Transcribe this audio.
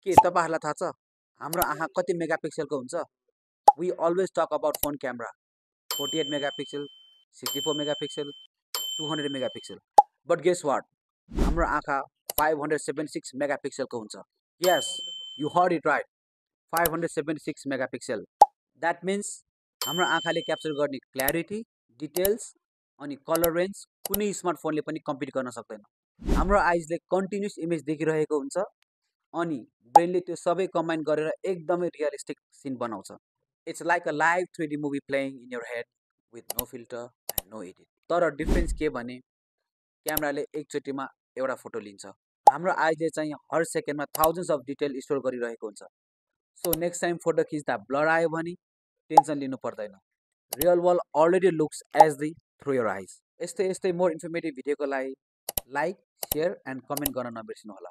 के तपाईहरुलाई थाहा छ हाम्रो आँखा कति मेगापिक्सलको हुन्छ? We always talk about phone camera 48 megapixel, 64 megapixel, 200 megapixel. But guess what? हाम्रो आँखा 576 megapixel को हुन्छ. Yes, you heard it right. 576 megapixel. That means हाम्रो आँखाले क्याप्चर गर्ने क्ल्यारिटी, डिटेल्स अनि कलर रेन्ज कुनै स्मार्टफोनले पनि कम्पिट गर्न सक्दैन. हाम्रो आइजले कन्टिन्युअस इमेज देखिरहेको हुन्छ अनि ब्रेनले त्यो सबै कम्बाइन गरेर एकदमै रियलिस्टिक सिन बनाउँछ. It's like a live 3D movie playing in your head with no filter and no edit. तर डिफरेन्स के भने क्यामेराले एकचोटिमा एउटा फोटो लिन्छ. हाम्रो आइजले चाहिँ हर सेकेन्डमा थाउजन्ड्स अफ डिटेल स्टोर गरिरहेको हुन्छ. सो नेक्स्ट टाइम फोटो खिच्दा ब्लर आयो भने टेन्सन लिनु पर्दैन. Real world already looks as the through your eyes. यस्तै मोर इन्फर्मेटिभ भिडियोको लागि लाइक, सेयर एन्ड कमेन्ट गर्न नबिर्सिनु होला.